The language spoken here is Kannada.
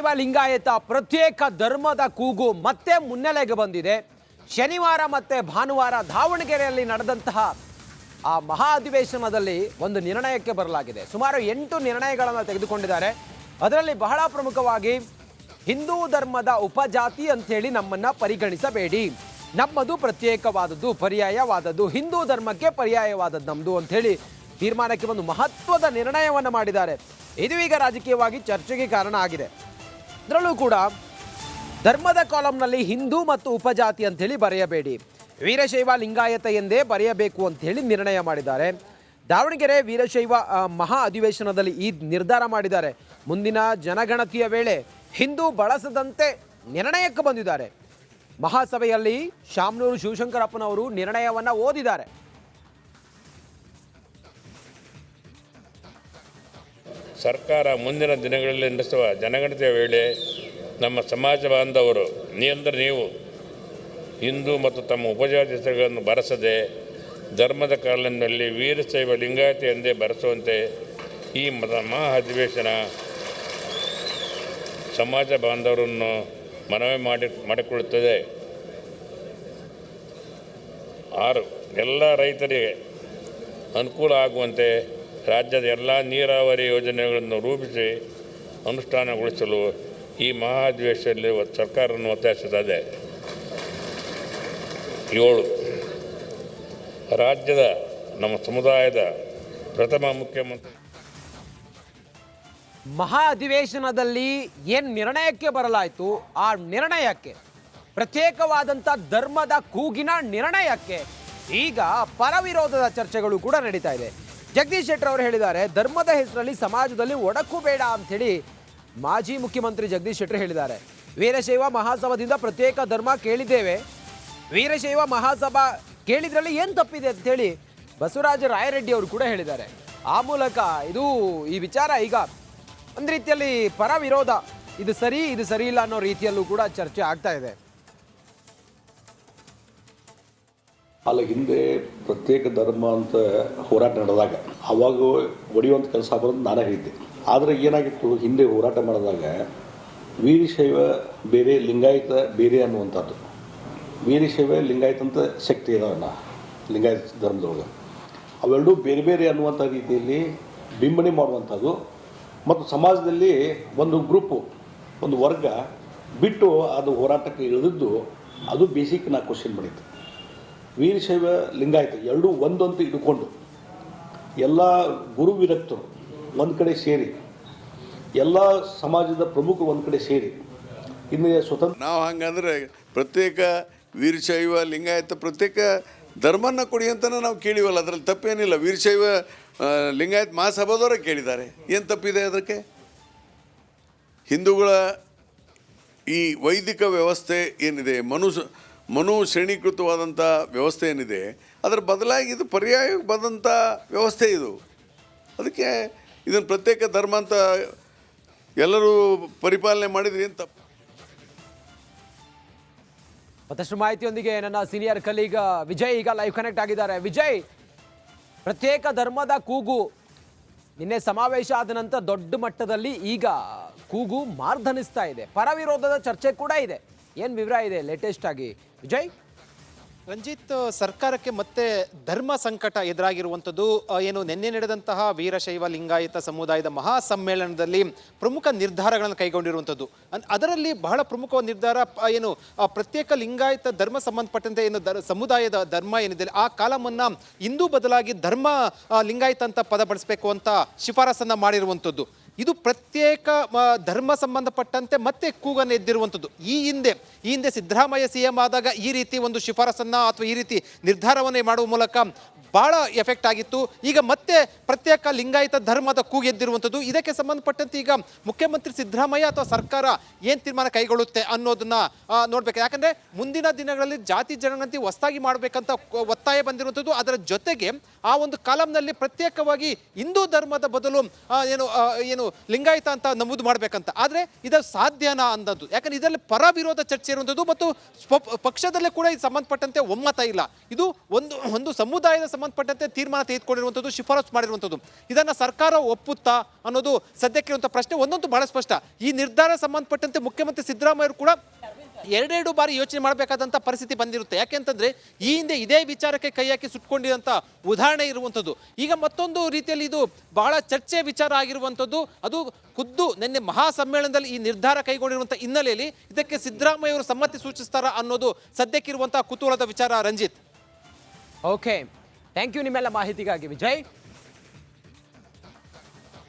ವೀರಶೈವ ಲಿಂಗಾಯತ ಪ್ರತ್ಯೇಕ ಧರ್ಮದ ಕೂಗು ಮತ್ತೆ ಮುನ್ನೆಲೆಗೆ ಬಂದಿದೆ. ಶನಿವಾರ ಮತ್ತೆ ಭಾನುವಾರ ದಾವಣಗೆರೆಯಲ್ಲಿ ನಡೆದಂತಹ ಆ ಮಹಾ ಅಧಿವೇಶನದಲ್ಲಿ ಒಂದು ನಿರ್ಣಯಕ್ಕೆ ಬರಲಾಗಿದೆ. ಸುಮಾರು 8 ನಿರ್ಣಯಗಳನ್ನು ತೆಗೆದುಕೊಂಡಿದ್ದಾರೆ. ಅದರಲ್ಲಿ ಬಹಳ ಪ್ರಮುಖವಾಗಿ ಹಿಂದೂ ಧರ್ಮದ ಉಪಜಾತಿ ಅಂಥೇಳಿ ನಮ್ಮನ್ನ ಪರಿಗಣಿಸಬೇಡಿ, ನಮ್ಮದು ಪ್ರತ್ಯೇಕವಾದದ್ದು, ಪರ್ಯಾಯವಾದದ್ದು, ಹಿಂದೂ ಧರ್ಮಕ್ಕೆ ಪರ್ಯಾಯವಾದದ್ದು ನಮ್ಮದು ಅಂಥೇಳಿ ತೀರ್ಮಾನಕ್ಕೆ ಒಂದು ಮಹತ್ವದ ನಿರ್ಣಯವನ್ನು ಮಾಡಿದ್ದಾರೆ. ಇದು ಈಗ ರಾಜಕೀಯವಾಗಿ ಚರ್ಚೆಗೆ ಕಾರಣ ಆಗಿದೆ. ಅದರಲ್ಲೂ ಕೂಡ ಧರ್ಮದ ಕಾಲಂನಲ್ಲಿ ಹಿಂದೂ ಮತ್ತು ಉಪಜಾತಿ ಅಂಥೇಳಿ ಬರೆಯಬೇಡಿ, ವೀರಶೈವ ಲಿಂಗಾಯತ ಎಂದೇ ಬರೆಯಬೇಕು ಅಂಥೇಳಿ ನಿರ್ಣಯ ಮಾಡಿದ್ದಾರೆ. ದಾವಣಗೆರೆ ವೀರಶೈವ ಮಹಾ ಅಧಿವೇಶನದಲ್ಲಿ ಈ ನಿರ್ಧಾರ ಮಾಡಿದ್ದಾರೆ. ಮುಂದಿನ ಜನಗಣತಿಯ ವೇಳೆ ಹಿಂದೂ ಬಳಸದಂತೆ ನಿರ್ಣಯಕ್ಕೆ ಬಂದಿದ್ದಾರೆ. ಮಹಾಸಭೆಯಲ್ಲಿ ಶಾಮನೂರು ಶಿವಶಂಕರಪ್ಪನವರು ನಿರ್ಣಯವನ್ನು ಓದಿದ್ದಾರೆ. ಸರ್ಕಾರ ಮುಂದಿನ ದಿನಗಳಲ್ಲಿ ನಡೆಸುವ ಜನಗಣತಿಯ ವೇಳೆ ನಮ್ಮ ಸಮಾಜ ಬಾಂಧವರು ನೀವು ಹಿಂದೂ ಮತ್ತು ತಮ್ಮ ಉಪಜಾತಿ ಹೆಸರುಗಳನ್ನು ಬರೆಸದೆ ಧರ್ಮದ ಕಾಲದಲ್ಲಿ ವೀರಶೈವ ಲಿಂಗಾಯತ ಎಂದೇ ಬರೆಸುವಂತೆ ಈ ಮಹಾ ಅಧಿವೇಶನ ಸಮಾಜ ಬಾಂಧವರನ್ನು ಮನವಿ ಮಾಡಿಕೊಳ್ಳುತ್ತದೆ. 6 ಎಲ್ಲ ರೈತರಿಗೆ ಅನುಕೂಲ ಆಗುವಂತೆ ರಾಜ್ಯದ ಎಲ್ಲ ನೀರಾವರಿ ಯೋಜನೆಗಳನ್ನು ರೂಪಿಸಿ ಅನುಷ್ಠಾನಗೊಳಿಸಲು ಈ ಮಹಾ ಅಧಿವೇಶನದಲ್ಲಿ ಸರ್ಕಾರವನ್ನು ಒತ್ತಾಯಿಸುತ್ತದೆ. 7 ರಾಜ್ಯದ ನಮ್ಮ ಸಮುದಾಯದ ಪ್ರಥಮ ಮುಖ್ಯಮಂತ್ರಿ ಮಹಾ ಅಧಿವೇಶನದಲ್ಲಿ ಏನು ನಿರ್ಣಯಕ್ಕೆ ಬರಲಾಯಿತು, ಆ ನಿರ್ಣಯಕ್ಕೆ ಪ್ರತ್ಯೇಕವಾದಂಥ ಧರ್ಮದ ಕೂಗಿನ ನಿರ್ಣಯಕ್ಕೆ ಈಗ ಪರವಿರೋಧದ ಚರ್ಚೆಗಳು ಕೂಡ ನಡೀತಾ ಇದೆ. ಜಗದೀಶ್ ಶೆಟ್ಟರ್ ಅವರು ಹೇಳಿದ್ದಾರೆ, ಧರ್ಮದ ಹೆಸರಲ್ಲಿ ಸಮಾಜದಲ್ಲಿ ಒಡಕು ಬೇಡ ಅಂಥೇಳಿ ಮಾಜಿ ಮುಖ್ಯಮಂತ್ರಿ ಜಗದೀಶ್ ಶೆಟ್ಟರ್ ಹೇಳಿದ್ದಾರೆ. ವೀರಶೈವ ಮಹಾಸಭಾದಿಂದ ಪ್ರತ್ಯೇಕ ಧರ್ಮ ಕೇಳಿದ್ದೇವೆ, ವೀರಶೈವ ಮಹಾಸಭಾ ಕೇಳಿದ್ರಲ್ಲಿ ಏನು ತಪ್ಪಿದೆ ಅಂಥೇಳಿ ಬಸವರಾಜ ರಾಯರೆಡ್ಡಿ ಅವರು ಕೂಡ ಹೇಳಿದ್ದಾರೆ. ಆ ಮೂಲಕ ಈ ವಿಚಾರ ಈಗ ಒಂದು ರೀತಿಯಲ್ಲಿ ಪರ ವಿರೋಧ, ಇದು ಸರಿ ಇದು ಸರಿ ಇಲ್ಲ ಅನ್ನೋ ರೀತಿಯಲ್ಲೂ ಕೂಡ ಚರ್ಚೆ ಆಗ್ತಾ ಇದೆ. ಅಲ್ಲ, ಹಿಂದೆ ಪ್ರತ್ಯೇಕ ಧರ್ಮ ಅಂತ ಹೋರಾಟ ನಡೆದಾಗ ಅವಾಗ ಒಡೆಯುವಂಥ ಕೆಲಸ ಆಗೋದು ನಾನೇ ಹೇಳಿದ್ದೆ. ಆದರೆ ಏನಾಗಿತ್ತು, ಹಿಂದೆ ಹೋರಾಟ ಮಾಡಿದಾಗ ವೀರಶೈವ ಬೇರೆ ಲಿಂಗಾಯತ ಬೇರೆ ಅನ್ನುವಂಥದ್ದು, ವೀರಶೈವ ಲಿಂಗಾಯತ ಅಂತ ಶಕ್ತಿ ಇದಾವಲ್ಲ ಲಿಂಗಾಯತ ಧರ್ಮದೊಳಗೆ, ಅವೆರಡೂ ಬೇರೆ ಬೇರೆ ಅನ್ನುವಂಥ ರೀತಿಯಲ್ಲಿ ಬಿಂಬನೆ ಮಾಡುವಂಥದ್ದು. ಮತ್ತು ಸಮಾಜದಲ್ಲಿ ಒಂದು ಗ್ರೂಪು, ಒಂದು ವರ್ಗ ಬಿಟ್ಟು ಅದು ಹೋರಾಟಕ್ಕೆ ಇಳಿದಿದ್ದು, ಅದು ಬೇಸಿಕ್ ನಾ ಕ್ವಶನ್ ಮಾಡಿತ್ತು. ವೀರಶೈವ ಲಿಂಗಾಯತ ಎರಡೂ ಒಂದಂತ ಇಟ್ಕೊಂಡು ಎಲ್ಲ ಗುರು ವಿರಕ್ತರು ಒಂದು ಕಡೆ ಸೇರಿ, ಎಲ್ಲ ಸಮಾಜದ ಪ್ರಮುಖರು ಒಂದು ಕಡೆ ಸೇರಿ ಇನ್ನು ಸ್ವತಂತ್ರ ನಾವು ಹಂಗಂದ್ರೆ ಪ್ರತ್ಯೇಕ ವೀರಶೈವ ಲಿಂಗಾಯತ ಪ್ರತ್ಯೇಕ ಧರ್ಮನ ಕೊಡಿ ಅಂತಲೇ ನಾವು ಕೇಳಿವಲ್ಲ, ಅದರಲ್ಲಿ ತಪ್ಪೇನಿಲ್ಲ. ವೀರಶೈವ ಲಿಂಗಾಯತ ಮಹಾಸಭಾದವರೇ ಕೇಳಿದ್ದಾರೆ, ಏನು ತಪ್ಪಿದೆ ಅದಕ್ಕೆ? ಹಿಂದೂಗಳ ಈ ವೈದಿಕ ವ್ಯವಸ್ಥೆ ಏನಿದೆ, ಮನು ಶ್ರೇಣೀಕೃತವಾದಂಥ ವ್ಯವಸ್ಥೆ ಏನಿದೆ, ಅದರ ಬದಲಾಗಿ ಇದು ಪರ್ಯಾಯಕ್ಕೆ ಬಂದಂಥ ವ್ಯವಸ್ಥೆ ಇದು. ಅದಕ್ಕೆ ಇದನ್ನು ಪ್ರತ್ಯೇಕ ಧರ್ಮ ಅಂತ ಎಲ್ಲರೂ ಪರಿಪಾಲನೆ ಮಾಡಿದ್ರೆ ಏನು ತಪ್ಪು? ಮತ್ತಷ್ಟು ಮಾಹಿತಿಯೊಂದಿಗೆ ನನ್ನ ಸೀನಿಯರ್ ಕಲೀಗ ವಿಜಯ್ ಈಗ ಲೈವ್ ಕನೆಕ್ಟ್ ಆಗಿದ್ದಾರೆ. ವಿಜಯ್, ಪ್ರತ್ಯೇಕ ಧರ್ಮದ ಕೂಗು ನಿನ್ನೆ ಸಮಾವೇಶ ಆದ ನಂತರ ದೊಡ್ಡ ಮಟ್ಟದಲ್ಲಿ ಈಗ ಕೂಗು ಮಾರ್ಧನಿಸ್ತಾ ಇದೆ, ಪರವಿರೋಧದ ಚರ್ಚೆ ಕೂಡ ಇದೆ. ಏನು ವಿವರ ಇದೆ ಲೇಟೆಸ್ಟ್ ಆಗಿ ವಿಜಯ್? ರಂಜಿತ್, ಸರ್ಕಾರಕ್ಕೆ ಮತ್ತೆ ಧರ್ಮ ಸಂಕಟ ಎದುರಾಗಿರುವಂಥದ್ದು ಏನು ನಿನ್ನೆ ನಡೆದಂತಹ ವೀರಶೈವ ಲಿಂಗಾಯತ ಸಮುದಾಯದ ಮಹಾ ಸಮ್ಮೇಳನದಲ್ಲಿ ಪ್ರಮುಖ ನಿರ್ಧಾರಗಳನ್ನು ಕೈಗೊಂಡಿರುವಂಥದ್ದು. ಅದರಲ್ಲಿ ಬಹಳ ಪ್ರಮುಖವಾದ ನಿರ್ಧಾರ ಏನು ಪ್ರತ್ಯೇಕ ಲಿಂಗಾಯತ ಧರ್ಮ ಸಂಬಂಧಪಟ್ಟಂತೆ ಏನು ಸಮುದಾಯದ ಧರ್ಮ ಏನಿದೆ ಆ ಕಾಲಮನ್ನು ಹಿಂದೂ ಬದಲಾಗಿ ಧರ್ಮ ಲಿಂಗಾಯತ ಅಂತ ಪದ ಬಳಸಬೇಕು ಅಂತ ಶಿಫಾರಸನ್ನು ಮಾಡಿರುವಂಥದ್ದು. ಇದು ಪ್ರತ್ಯೇಕ ಧರ್ಮ ಸಂಬಂಧಪಟ್ಟಂತೆ ಮತ್ತೆ ಕೂಗನ್ನು ಎದ್ದಿರುವಂಥದ್ದು. ಈ ಹಿಂದೆ ಸಿದ್ದರಾಮಯ್ಯ CM ಆದಾಗ ಈ ರೀತಿ ಒಂದು ಶಿಫಾರಸನ್ನು ಅಥವಾ ಈ ರೀತಿ ನಿರ್ಧಾರವನ್ನೇ ಮಾಡುವ ಮೂಲಕ ಭಾಳ ಎಫೆಕ್ಟ್ ಆಗಿತ್ತು. ಈಗ ಮತ್ತೆ ಪ್ರತ್ಯೇಕ ಲಿಂಗಾಯತ ಧರ್ಮದ ಕೂಗು ಎದ್ದಿರುವಂಥದ್ದು. ಇದಕ್ಕೆ ಸಂಬಂಧಪಟ್ಟಂತೆ ಈಗ ಮುಖ್ಯಮಂತ್ರಿ ಸಿದ್ದರಾಮಯ್ಯ ಅಥವಾ ಸರ್ಕಾರ ಏನು ತೀರ್ಮಾನ ಕೈಗೊಳ್ಳುತ್ತೆ ಅನ್ನೋದನ್ನ ನೋಡ್ಬೇಕು. ಯಾಕಂದರೆ ಮುಂದಿನ ದಿನಗಳಲ್ಲಿ ಜಾತಿ ಜನಗಣತಿ ಹೊಸದಾಗಿ ಮಾಡಬೇಕಂತ ಒತ್ತಾಯ ಬಂದಿರುವಂಥದ್ದು. ಅದರ ಜೊತೆಗೆ ಆ ಒಂದು ಕಾಲಂನಲ್ಲಿ ಪ್ರತ್ಯೇಕವಾಗಿ ಹಿಂದೂ ಧರ್ಮದ ಬದಲು ಏನು ಲಿಂಗಾಯತ ಅಂತ ನಮೂದು ಮಾಡಬೇಕಂತ. ಆದರೆ ಇದು ಸಾಧ್ಯನಾ ಅನ್ನೋದು, ಯಾಕಂದ್ರೆ ಇದರಲ್ಲಿ ಪರ ವಿರೋಧ ಚರ್ಚೆ ಇರುವಂಥದ್ದು ಮತ್ತು ಪಕ್ಷದಲ್ಲೇ ಕೂಡ ಇದು ಸಂಬಂಧಪಟ್ಟಂತೆ ಒಮ್ಮತ ಇಲ್ಲ. ಇದು ಒಂದು ಸಮುದಾಯದ ಸಂಬಂಧಪಟ್ಟಂತೆ ತೀರ್ಮಾನ ತೆಗೆದುಕೊಂಡಿರುವಂಥದ್ದು, ಶಿಫಾರಸು ಮಾಡಿರುವಂಥದ್ದು. ಇದನ್ನು ಸರ್ಕಾರ ಒಪ್ಪುತ್ತಾ ಅನ್ನೋದು ಸದ್ಯಕ್ಕಿರುವಂಥ ಪ್ರಶ್ನೆ. ಒಂದಂತೂ ಬಹಳ ಸ್ಪಷ್ಟ, ಈ ನಿರ್ಧಾರ ಸಂಬಂಧಪಟ್ಟಂತೆ ಮುಖ್ಯಮಂತ್ರಿ ಸಿದ್ದರಾಮಯ್ಯರು ಕೂಡ ಎರಡೆರಡು ಬಾರಿ ಯೋಚನೆ ಮಾಡಬೇಕಾದಂಥ ಪರಿಸ್ಥಿತಿ ಬಂದಿರುತ್ತೆ. ಯಾಕೆಂತಂದ್ರೆ ಈ ಹಿಂದೆ ಇದೇ ವಿಚಾರಕ್ಕೆ ಕೈ ಹಾಕಿ ಸುಟ್ಕೊಂಡಿರುವಂಥ ಉದಾಹರಣೆ ಇರುವಂಥದ್ದು. ಈಗ ಮತ್ತೊಂದು ರೀತಿಯಲ್ಲಿ ಇದು ಬಹಳ ಚರ್ಚೆಯ ವಿಚಾರ ಆಗಿರುವಂಥದ್ದು. ಅದು ಖುದ್ದು ನಿನ್ನೆ ಮಹಾಸಮ್ಮೇಳನದಲ್ಲಿ ಈ ನಿರ್ಧಾರ ಕೈಗೊಂಡಿರುವಂಥ ಹಿನ್ನೆಲೆಯಲ್ಲಿ ಇದಕ್ಕೆ ಸಿದ್ದರಾಮಯ್ಯ ಅವರು ಸಮ್ಮತಿ ಸೂಚಿಸ್ತಾರಾ ಅನ್ನೋದು ಸದ್ಯಕ್ಕಿರುವಂಥ ಕುತೂಹಲದ ವಿಚಾರ. ರಂಜಿತ್, ಓಕೆ, ಥ್ಯಾಂಕ್ ಯು ನಿಮ್ಮೆಲ್ಲ ಮಾಹಿತಿಗಾಗಿ ವಿಜಯ್.